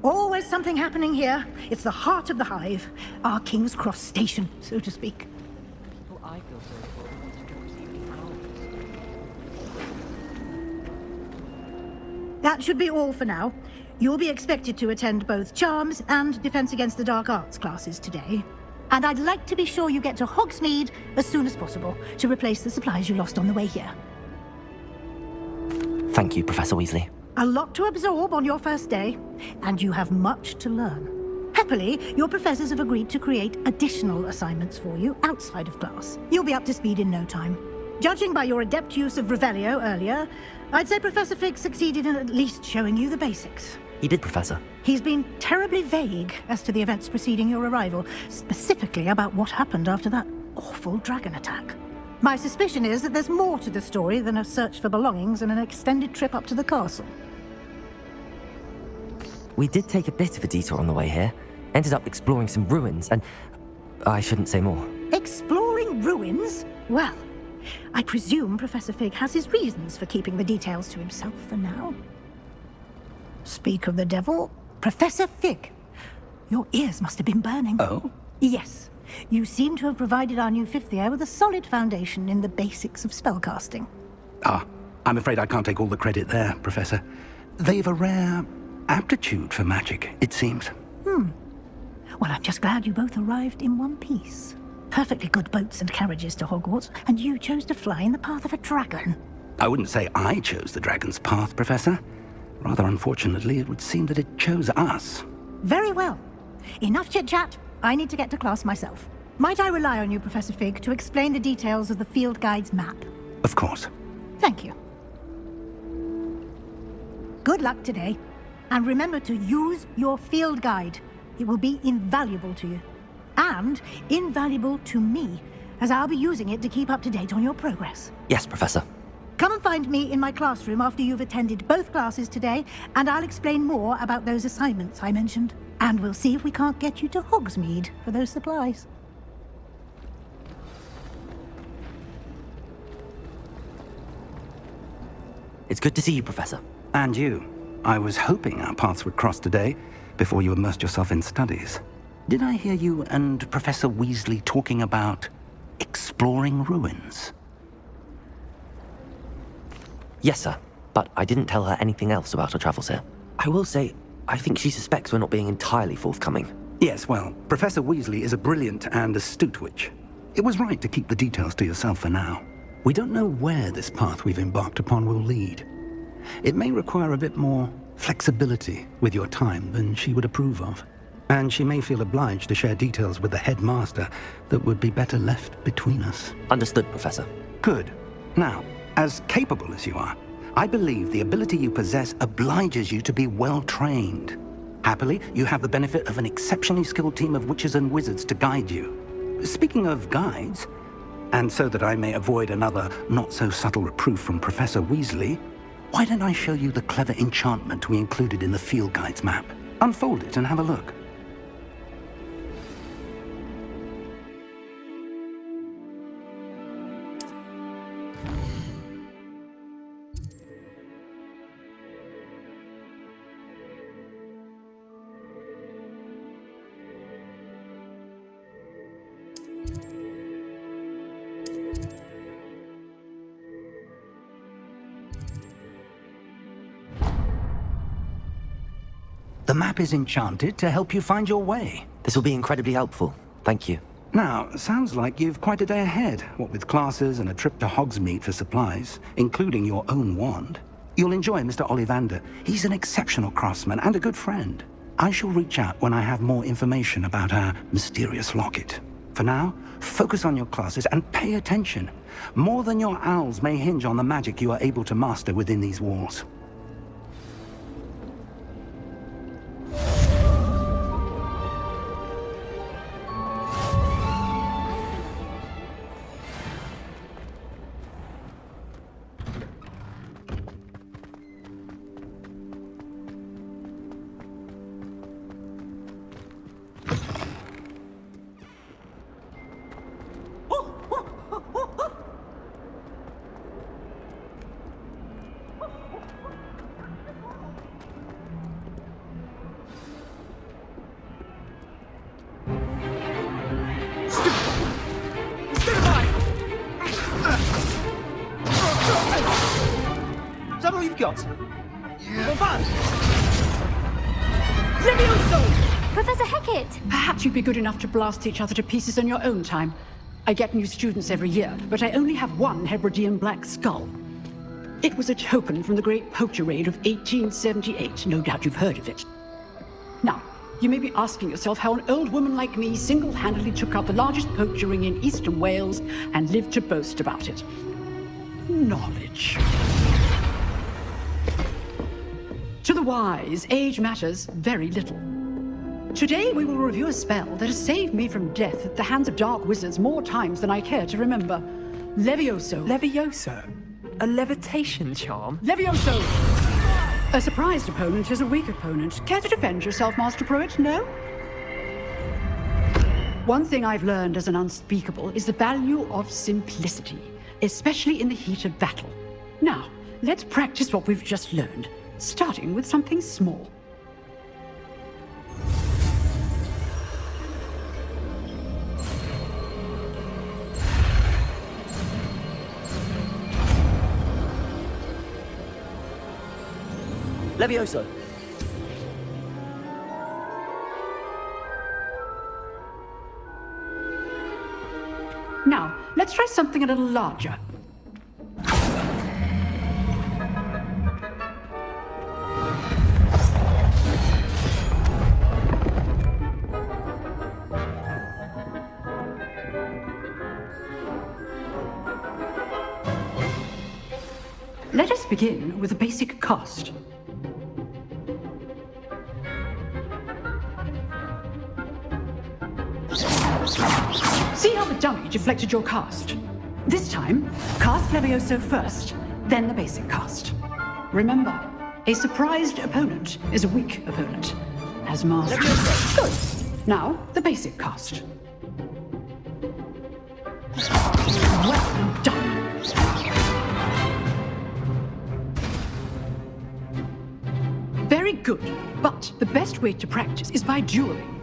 Always something happening here. It's the heart of the hive. Our King's Cross station, so to speak. Well, I feel sorry for the ones who don't receive any hours. That should be all for now. You'll be expected to attend both Charms and Defense Against the Dark Arts classes today. And I'd like to be sure you get to Hogsmeade as soon as possible to replace the supplies you lost on the way here. Thank you, Professor Weasley. A lot to absorb on your first day, and you have much to learn. Happily, your professors have agreed to create additional assignments for you outside of class. You'll be up to speed in no time. Judging by your adept use of Revelio earlier, I'd say Professor Fig succeeded in at least showing you the basics. He did, Professor. He's been terribly vague as to the events preceding your arrival, specifically about what happened after that awful dragon attack. My suspicion is that there's more to the story than a search for belongings and an extended trip up to the castle. We did take a bit of a detour on the way here. Ended up exploring some ruins, and I shouldn't say more. Exploring ruins? Well, I presume Professor Fig has his reasons for keeping the details to himself for now. Speak of the devil, Professor Fig. Your ears must have been burning. Oh? Yes. You seem to have provided our new fifth year with a solid foundation in the basics of spellcasting. Ah, I'm afraid I can't take all the credit there, Professor. They've a rare aptitude for magic, it seems. Well, I'm just glad you both arrived in one piece. Perfectly good boats and carriages to Hogwarts, and you chose to fly in the path of a dragon. I wouldn't say I chose the dragon's path, Professor. Rather unfortunately, it would seem that it chose us. Very well. Enough chit-chat. I need to get to class myself. Might I rely on you, Professor Fig, to explain the details of the field guide's map? Of course. Thank you. Good luck today. And remember to use your field guide. It will be invaluable to you. And invaluable to me, as I'll be using it to keep up to date on your progress. Yes, Professor. Come and find me in my classroom after you've attended both classes today, and I'll explain more about those assignments I mentioned. And we'll see if we can't get you to Hogsmeade for those supplies. It's good to see you, Professor. And you. I was hoping our paths would cross today, before you immersed yourself in studies. Did I hear you and Professor Weasley talking about exploring ruins? Yes, sir. But I didn't tell her anything else about her travels here. I will say, I think she suspects we're not being entirely forthcoming. Yes, well, Professor Weasley is a brilliant and astute witch. It was right to keep the details to yourself for now. We don't know where this path we've embarked upon will lead. It may require a bit more flexibility with your time than she would approve of. And she may feel obliged to share details with the headmaster that would be better left between us. Understood, Professor. Good. Now, as capable as you are, I believe the ability you possess obliges you to be well trained. Happily, you have the benefit of an exceptionally skilled team of witches and wizards to guide you. Speaking of guides, and so that I may avoid another not-so-subtle reproof from Professor Weasley, why don't I show you the clever enchantment we included in the field guide's map? Unfold it and have a look. The map is enchanted to help you find your way. This will be incredibly helpful. Thank you. Now, sounds like you've quite a day ahead, what with classes and a trip to Hogsmeade for supplies, including your own wand. You'll enjoy Mr. Ollivander. He's an exceptional craftsman and a good friend. I shall reach out when I have more information about our mysterious locket. For now, focus on your classes and pay attention. More than your owls may hinge on the magic you are able to master within these walls. that all you've got? Well done! Levioso! Professor Hackett! Perhaps you'd be good enough to blast each other to pieces on your own time. I get new students every year, but I only have one Hebridean black skull. It was a token from the Great Poacher Raid of 1878. No doubt you've heard of it. Now, you may be asking yourself how an old woman like me single-handedly took out the largest poacher ring in eastern Wales and lived to boast about it. Knowledge. To the wise, age matters very little. Today we will review a spell that has saved me from death at the hands of dark wizards more times than I care to remember. Levioso. Levioso? A levitation charm? Levioso! A surprised opponent is a weak opponent. Care to defend yourself, Master Pruitt? No? One thing I've learned as an unspeakable is the value of simplicity, especially in the heat of battle. Now, let's practice what we've just learned, starting with something small. Levioso! Now, let's try something a little larger. Let us begin with a basic cast. See how the dummy deflected your cast? This time, cast Levioso first, then the basic cast. Remember, a surprised opponent is a weak opponent. As master. Good. Now, the basic cast. Well done. Very good, but the best way to practice is by dueling.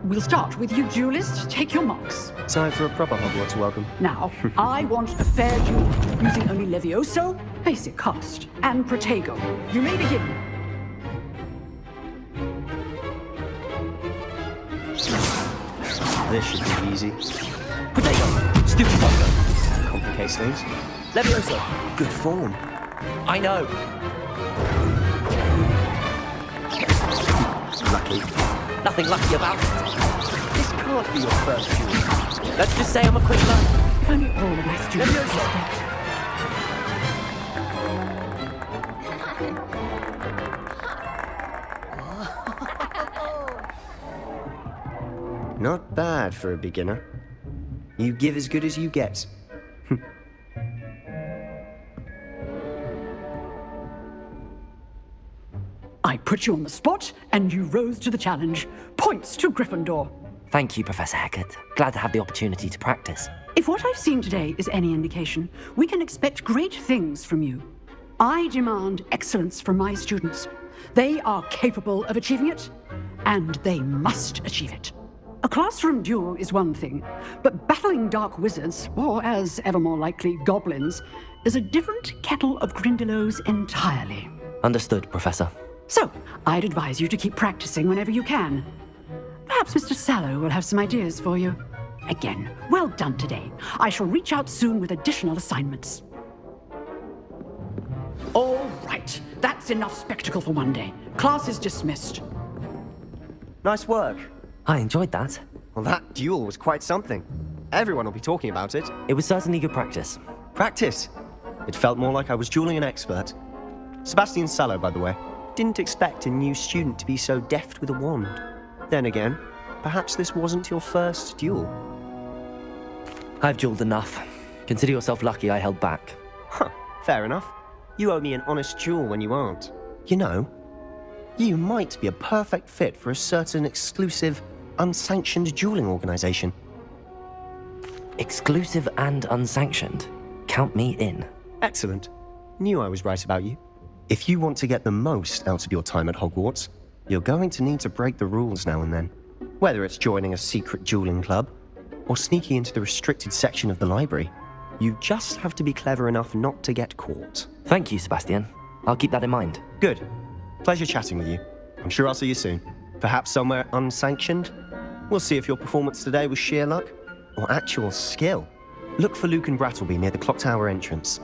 We'll start with you, duelist. Take your marks. Time for a proper Hogwarts welcome. Now, I want a fair duel, using only Levioso, basic cast, and Protego. You may begin. This should be easy. Protego! Stupid Pogo! Complicates things. Levioso! Good form. I know! Lucky. Nothing lucky about it. This can't be your first duel. Let's just say I'm a quick learner. If only all of my students Levioso! were dead. Not bad for a beginner. You give as good as you get. I put you on the spot, and you rose to the challenge. Points to Gryffindor. Thank you, Professor Hackett. Glad to have the opportunity to practice. If what I've seen today is any indication, we can expect great things from you. I demand excellence from my students. They are capable of achieving it, and they must achieve it. A classroom duel is one thing, but battling dark wizards, or as ever more likely, goblins, is a different kettle of Grindylows entirely. Understood, Professor. So, I'd advise you to keep practicing whenever you can. Perhaps Mr. Sallow will have some ideas for you. Again, well done today. I shall reach out soon with additional assignments. All right, that's enough spectacle for one day. Class is dismissed. Nice work. I enjoyed that. Well, that duel was quite something. Everyone will be talking about it. It was certainly good practice. Practice. It felt more like I was dueling an expert. Sebastian Sallow, by the way. Didn't expect a new student to be so deft with a wand. Then again, perhaps this wasn't your first duel. I've dueled enough. Consider yourself lucky I held back. Huh, fair enough. You owe me an honest duel when you aren't. You know, you might be a perfect fit for a certain exclusive, unsanctioned dueling organization. Exclusive and unsanctioned. Count me in. Excellent. Knew I was right about you. If you want to get the most out of your time at Hogwarts, you're going to need to break the rules now and then. Whether it's joining a secret dueling club, or sneaking into the restricted section of the library. You just have to be clever enough not to get caught. Thank you, Sebastian. I'll keep that in mind. Good. Pleasure chatting with you. I'm sure I'll see you soon. Perhaps somewhere unsanctioned? We'll see if your performance today was sheer luck or actual skill. Look for Luke and Brattleby near the clock tower entrance.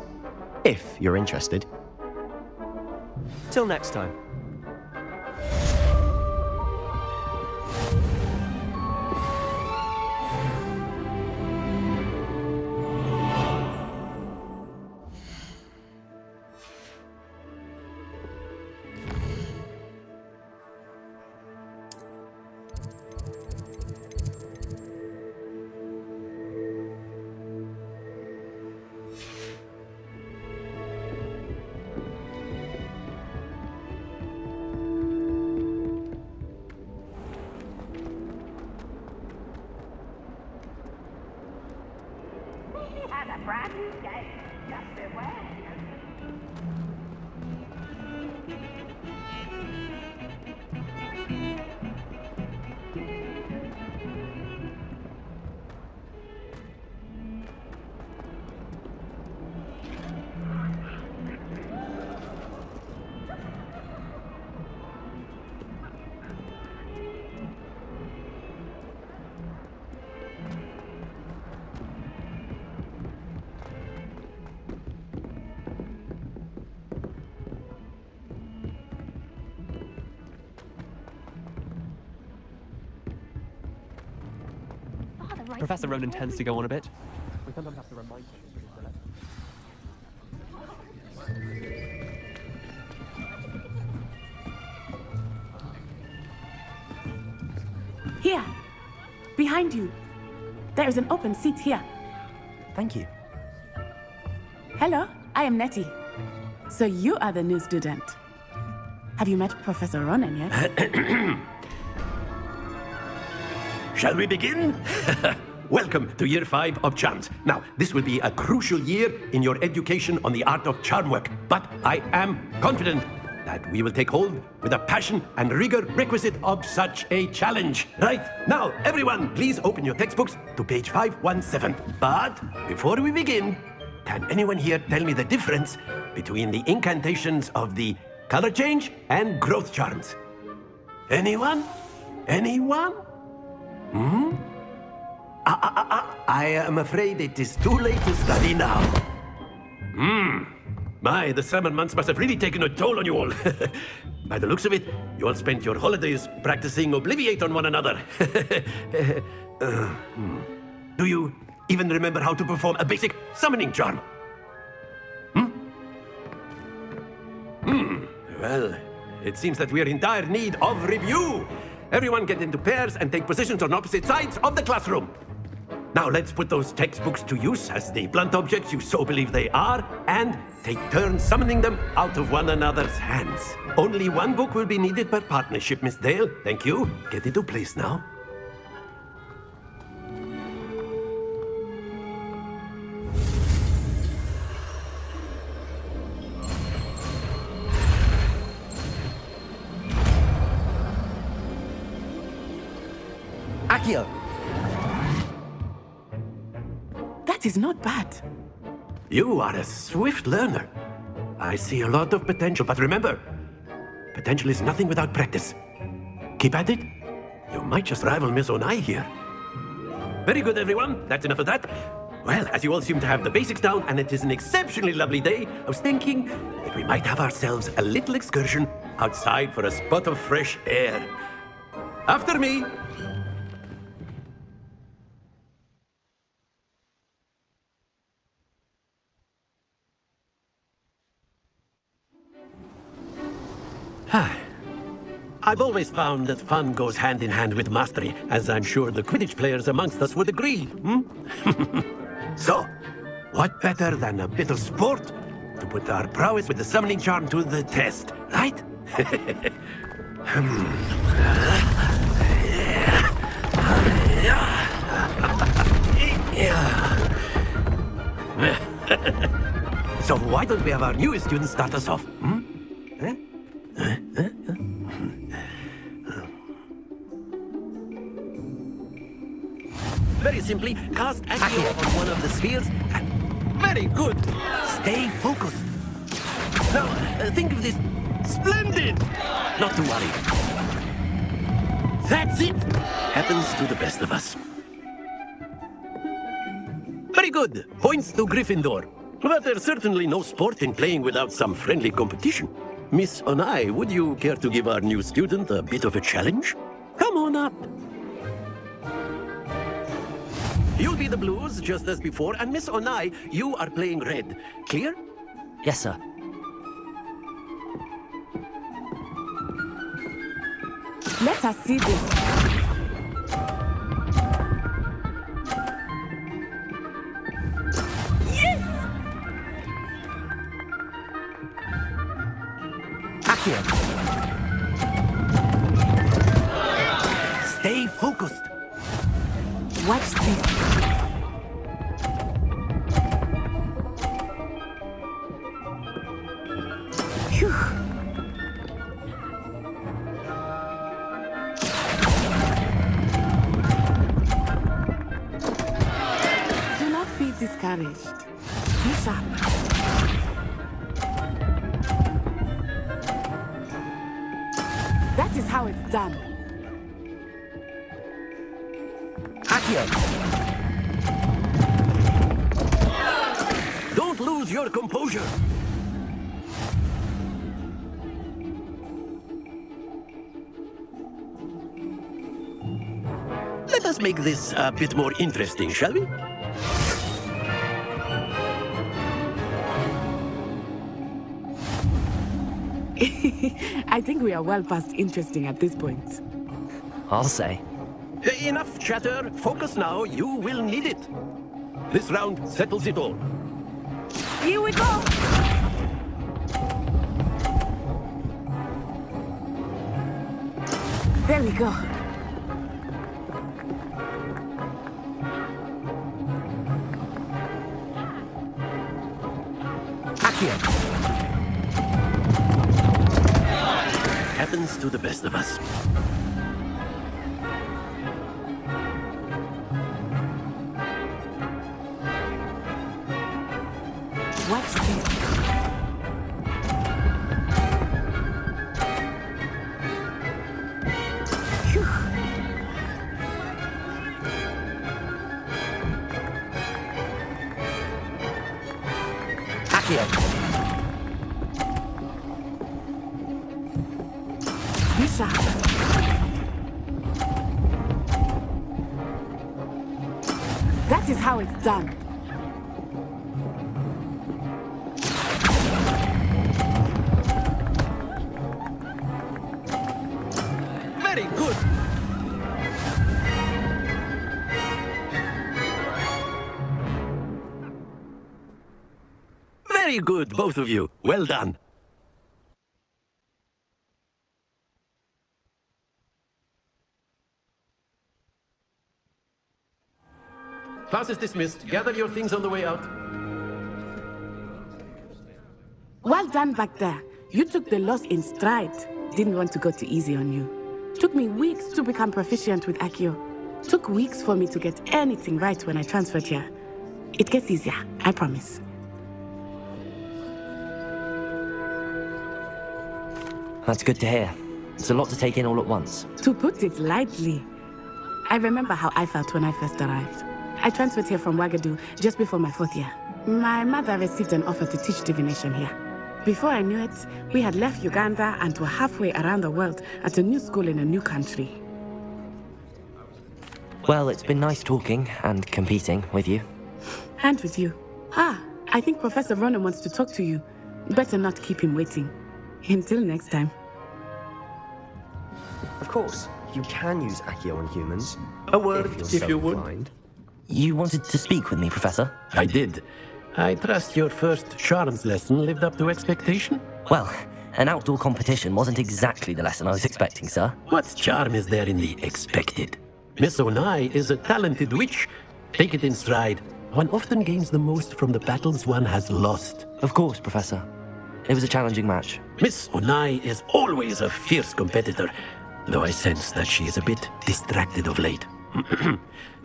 If you're interested. Till next time. Professor Ronan tends to go on a bit. We sometimes have to remind him. Here, behind you. There is an open seat here. Thank you. Hello, I am Nettie. So you are the new student. Have you met Professor Ronan yet? Shall we begin? Welcome to Year 5 of Charms. Now, this will be a crucial year in your education on the art of charm work, but I am confident that we will take hold with the passion and rigor requisite of such a challenge. Right, now, everyone, please open your textbooks to page 517. But before we begin, can anyone here tell me the difference between the incantations of the color change and growth charms? Anyone? Anyone? I am afraid it is too late to study now. My, the summer months must have really taken a toll on you all. By the looks of it, you all spent your holidays practicing Obliviate on one another. Do you even remember how to perform a basic summoning charm? Well, it seems that we are in dire need of review. Everyone get into pairs and take positions on opposite sides of the classroom. Now let's put those textbooks to use as the blunt objects you so believe they are, and take turns summoning them out of one another's hands. Only one book will be needed per partnership, Miss Dale. Thank you. Get into place now. Accio! That is not bad. You are a swift learner. I see a lot of potential, but remember, potential is nothing without practice. Keep at it. You might just rival Miss Onai here. Very good, everyone. That's enough of that. Well, as you all seem to have the basics down, and it is an exceptionally lovely day, I was thinking that we might have ourselves a little excursion outside for a spot of fresh air. After me. I've always found that fun goes hand in hand with mastery, as I'm sure the Quidditch players amongst us would agree. So, what better than a bit of sport to put our prowess with the summoning charm to the test, right? So why don't we have our newest student start us off? Very simply, cast Accio on one of the spheres and Very good. Stay focused. Now, think of this. Splendid! Not to worry. That's it. Happens to the best of us. Very good. Points to Gryffindor. But there's certainly no sport in playing without some friendly competition. Miss Onai, would you care to give our new student a bit of a challenge? Come on up. You'll be the blues, just as before, and Miss Onai, you are playing red. Clear? Yes, sir. Let us see this. Yes! Accio. Stay focused. Watch this. Phew. Do not be discouraged. Be sharp. That is how it's done. Accio. Don't lose your composure. Let us make this a bit more interesting, shall we? I think we are well past interesting at this point. I'll say. Enough chatter. Focus now. You will need it. This round settles it all. Here we go! There we go. Accio. Happens to the best of us. Watch this. Phew. Accio. Be sharp. That is how it's done. Very good. Very good, both of you. Well done. Class is dismissed. Gather your things on the way out. Well done back there. You took the loss in stride. Didn't want to go too easy on you. Took me weeks to become proficient with Accio. Took weeks for me to get anything right when I transferred here. It gets easier, I promise. That's good to hear. It's a lot to take in all at once. To put it lightly, I remember how I felt when I first arrived. I transferred here from Wagadu just before my 4th year. My mother received an offer to teach divination here. Before I knew it, we had left Uganda and were halfway around the world at a new school in a new country. Well, it's been nice talking and competing with you. And with you. I think Professor Ronan wants to talk to you. Better not keep him waiting. Until next time. Of course, you can use Accio on humans. A word, you're if so you would. inclined. You wanted to speak with me, Professor? I did. I trust your first charms lesson lived up to expectation? Well, an outdoor competition wasn't exactly the lesson I was expecting, sir. What charm is there in the expected? Miss Onai is a talented witch. Take it in stride. One often gains the most from the battles one has lost. Of course, Professor. It was a challenging match. Miss Onai is always a fierce competitor, though I sense that she is a bit distracted of late.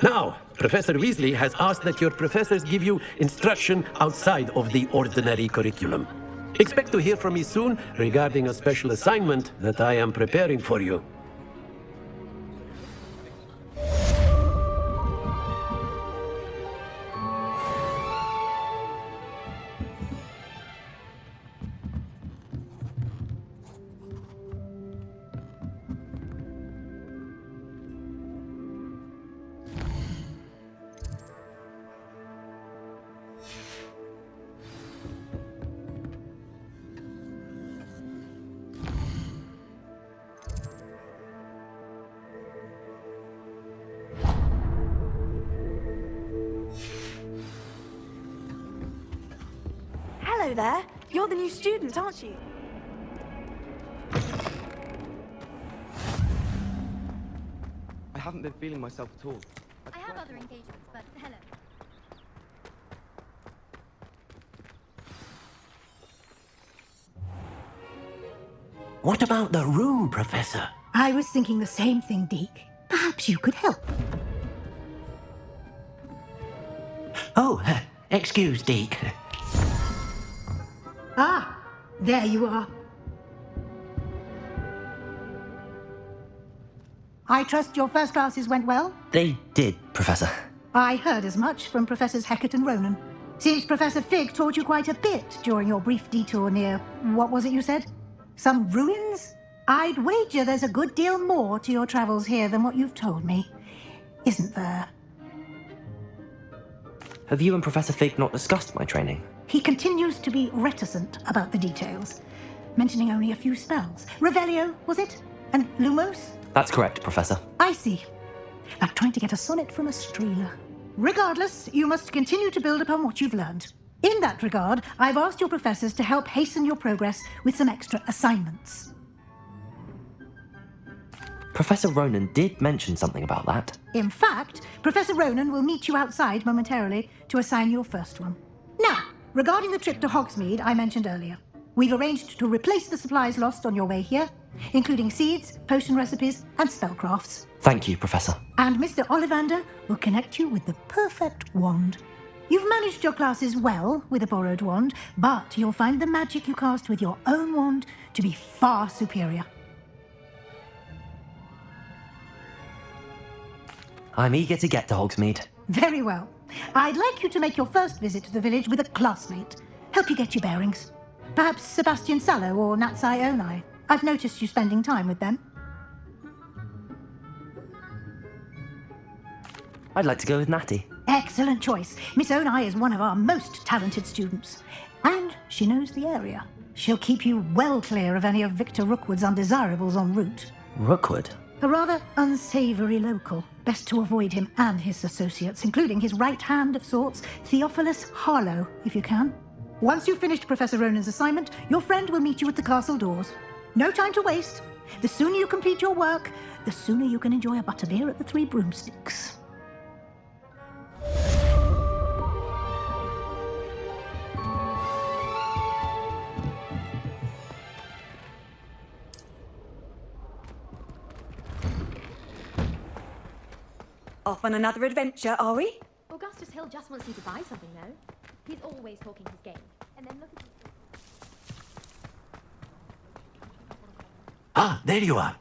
Now, Professor Weasley has asked that your professors give you instruction outside of the ordinary curriculum. Expect to hear from me soon regarding a special assignment that I am preparing for you. Hello there. You're the new student, aren't you? I haven't been feeling myself at all. I have other engagements, but hello. What about the room, Professor? I was thinking the same thing, Deke. Perhaps you could help. Oh, excuse, Deke. Ah, there you are. I trust your first classes went well? They did, Professor. I heard as much from Professors Hecat and Ronan. Seems Professor Fig taught you quite a bit during your brief detour near, what was it you said? Some ruins? I'd wager there's a good deal more to your travels here than what you've told me. Isn't there? Have you and Professor Fig not discussed my training? He continues to be reticent about the details, mentioning only a few spells. Revelio, was it? And Lumos? That's correct, Professor. I see. Like trying to get a sonnet from a streeler. Regardless, you must continue to build upon what you've learned. In that regard, I've asked your professors to help hasten your progress with some extra assignments. Professor Ronan did mention something about that. In fact, Professor Ronan will meet you outside momentarily to assign your first one. Now, regarding the trip to Hogsmeade I mentioned earlier, we've arranged to replace the supplies lost on your way here, including seeds, potion recipes, and spellcrafts. Thank you, Professor. And Mr. Ollivander will connect you with the perfect wand. You've managed your classes well with a borrowed wand, but you'll find the magic you cast with your own wand to be far superior. I'm eager to get to Hogsmeade. Very well. I'd like you to make your first visit to the village with a classmate. Help you get your bearings. Perhaps Sebastian Sallow or Natsai Onai. I've noticed you spending time with them. I'd like to go with Natty. Excellent choice. Miss Onai is one of our most talented students. And she knows the area. She'll keep you well clear of any of Victor Rookwood's undesirables en route. Rookwood? A rather unsavoury local. Best to avoid him and his associates, including his right hand of sorts, Theophilus Harlow, if you can. Once you've finished Professor Ronan's assignment, your friend will meet you at the castle doors. No time to waste. The sooner you complete your work, the sooner you can enjoy a butterbeer at the Three Broomsticks. Off on another adventure, are we? Augustus Hill just wants you to buy something, though. He's always talking his game. And then look at you. Ah, there you are.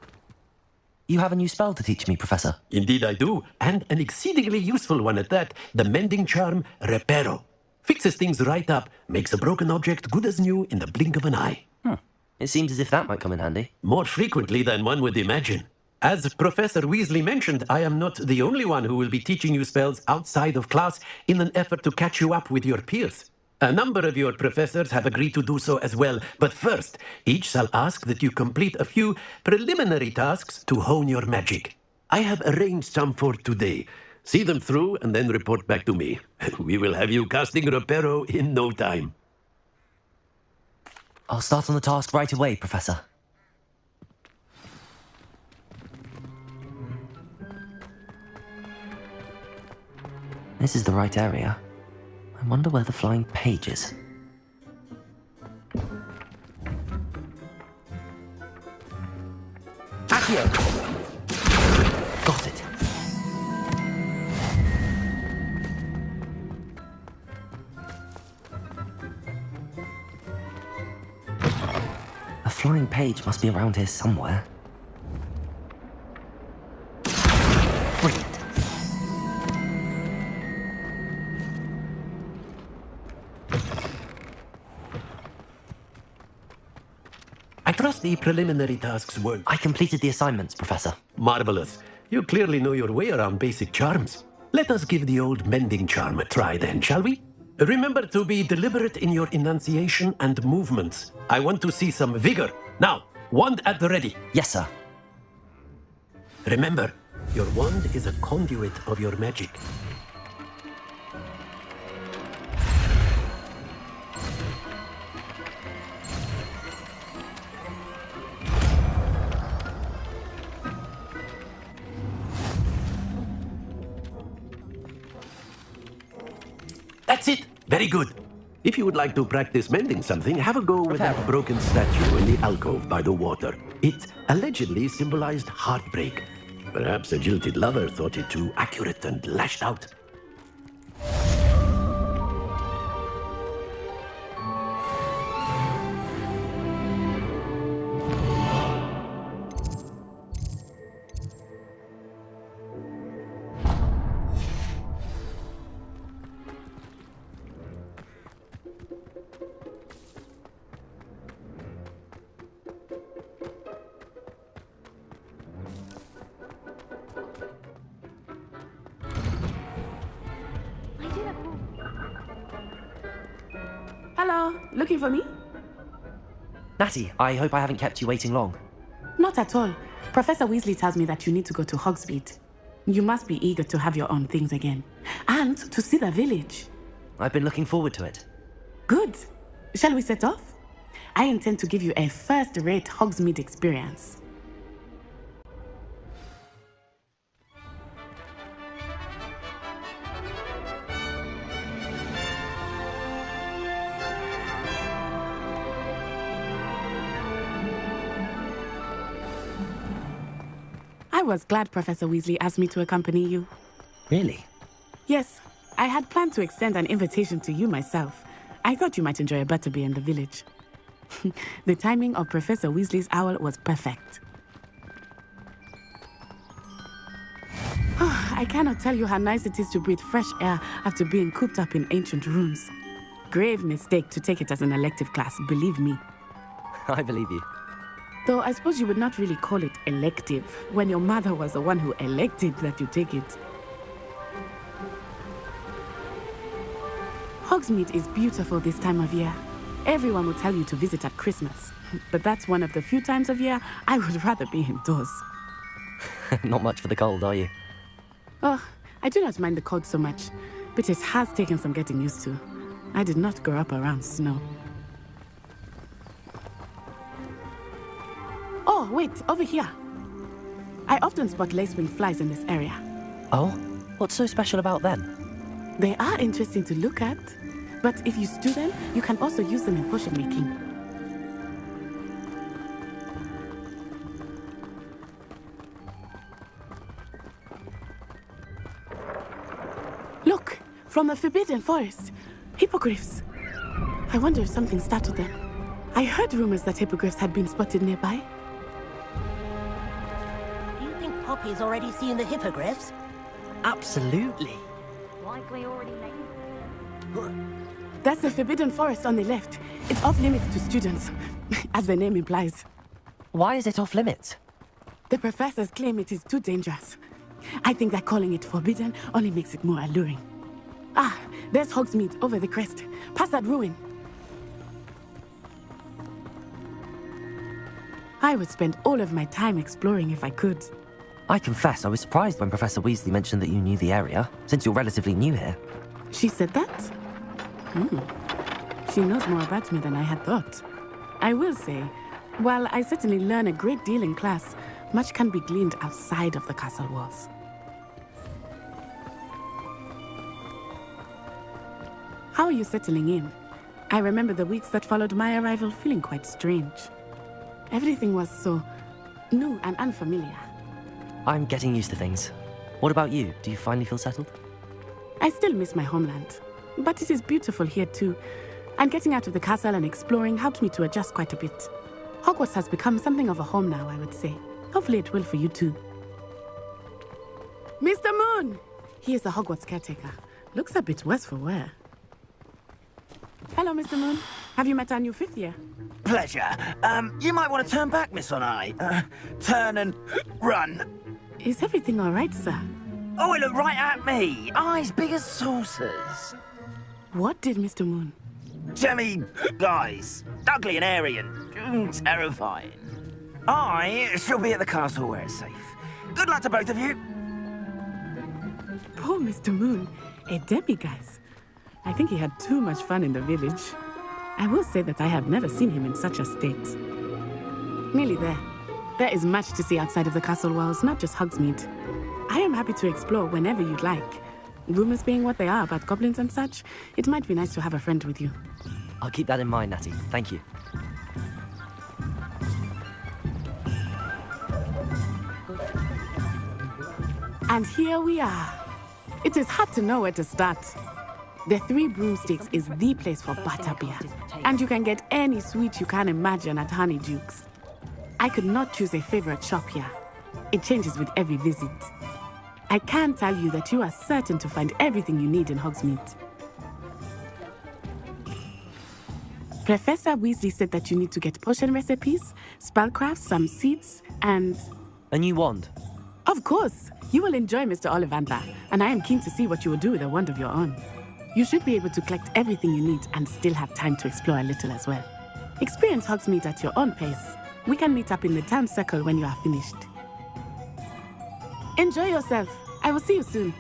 You have a new spell to teach me, Professor. Indeed I do, and an exceedingly useful one at that. The mending charm, Reparo. Fixes things right up, makes a broken object good as new in the blink of an eye. It seems as if that might come in handy. More frequently than one would imagine. As Professor Weasley mentioned, I am not the only one who will be teaching you spells outside of class in an effort to catch you up with your peers. A number of your professors have agreed to do so as well, but first, each shall ask that you complete a few preliminary tasks to hone your magic. I have arranged some for today. See them through and then report back to me. We will have you casting Reparo in no time. I'll start on the task right away, Professor. This is the right area. I wonder where the flying page is. Accio! Got it. flying page must be around here somewhere. Brilliant. I trust the preliminary tasks were... I completed the assignments, Professor. Marvelous. You clearly know your way around basic charms. Let us give the old mending charm a try then, shall we? Remember to be deliberate in your enunciation and movements. I want to see some vigor. Now, wand at the ready. Yes, sir. Remember, your wand is a conduit of your magic. That's it! Very good. If you would like to practice mending something, have a go with that broken statue in the alcove by the water. It allegedly symbolized heartbreak. Perhaps a jilted lover thought it too accurate and lashed out. Hello, looking for me? Natty, I hope I haven't kept you waiting long. Not at all. Professor Weasley tells me that you need to go to Hogsmeade. You must be eager to have your own things again. And to see the village. I've been looking forward to it. Good. Shall we set off? I intend to give you a first-rate Hogsmeade experience. I was glad Professor Weasley asked me to accompany you. Really? Yes, I had planned to extend an invitation to you myself. I thought you might enjoy a butterbeer in the village. The timing of Professor Weasley's owl was perfect. I cannot tell you how nice it is to breathe fresh air after being cooped up in ancient rooms. Grave mistake to take it as an elective class, believe me. I believe you. Though I suppose you would not really call it elective when your mother was the one who elected that you take it. Hogsmeade is beautiful this time of year. Everyone will tell you to visit at Christmas. But that's one of the few times of year I would rather be indoors. Not much for the cold, are you? Oh, I do not mind the cold so much, but it has taken some getting used to. I did not grow up around snow. Oh, wait, over here. I often spot lacewing flies in this area. Oh? What's so special about them? They are interesting to look at, but if you stew them, you can also use them in potion making. Look, from the Forbidden Forest. Hippogriffs. I wonder if something startled them. I heard rumors that hippogriffs had been spotted nearby. Poppy's already seen the hippogriffs? Absolutely. Likely already late. That's the Forbidden Forest on the left. It's off limits to students, as the name implies. Why is it off limits? The professors claim it is too dangerous. I think that calling it forbidden only makes it more alluring. Ah, there's Hogsmeade over the crest. Past that ruin. I would spend all of my time exploring if I could. I confess, I was surprised when Professor Weasley mentioned that you knew the area, since you're relatively new here. She said that? She knows more about me than I had thought. I will say, while I certainly learn a great deal in class, much can be gleaned outside of the castle walls. How are you settling in? I remember the weeks that followed my arrival feeling quite strange. Everything was so new and unfamiliar. I'm getting used to things. What about you? Do you finally feel settled? I still miss my homeland, but it is beautiful here too. And getting out of the castle and exploring helped me to adjust quite a bit. Hogwarts has become something of a home now, I would say. Hopefully it will for you too. Mr. Moon! He is the Hogwarts caretaker. Looks a bit worse for wear. Hello, Mr. Moon. Have you met our new 5th year? Pleasure. You might want to turn back, Miss Onai. Turn and run. Is everything all right, sir? Oh, it looked right at me. Eyes big as saucers. What did Mr. Moon? Jemmy guys. Ugly and airy and terrifying. I shall be at the castle where it's safe. Good luck to both of you. Poor Mr. Moon. A demiguise. I think he had too much fun in the village. I will say that I have never seen him in such a state. Nearly there. There is much to see outside of the castle walls, not just Hogsmeade. I am happy to explore whenever you'd like. Rumors being what they are about goblins and such, it might be nice to have a friend with you. I'll keep that in mind, Natty. Thank you. And here we are. It is hard to know where to start. The Three Broomsticks is the place for butterbeer. And you can get any sweet you can imagine at Honeydukes. I could not choose a favorite shop here. It changes with every visit. I can tell you that you are certain to find everything you need in Hogsmeade. Professor Weasley said that you need to get potion recipes, spellcrafts, some seeds, and... A new wand? Of course! You will enjoy Mr. Ollivander, and I am keen to see what you will do with a wand of your own. You should be able to collect everything you need and still have time to explore a little as well. Experience Hogsmeade at your own pace. We can meet up in the town circle when you are finished. Enjoy yourself. I will see you soon.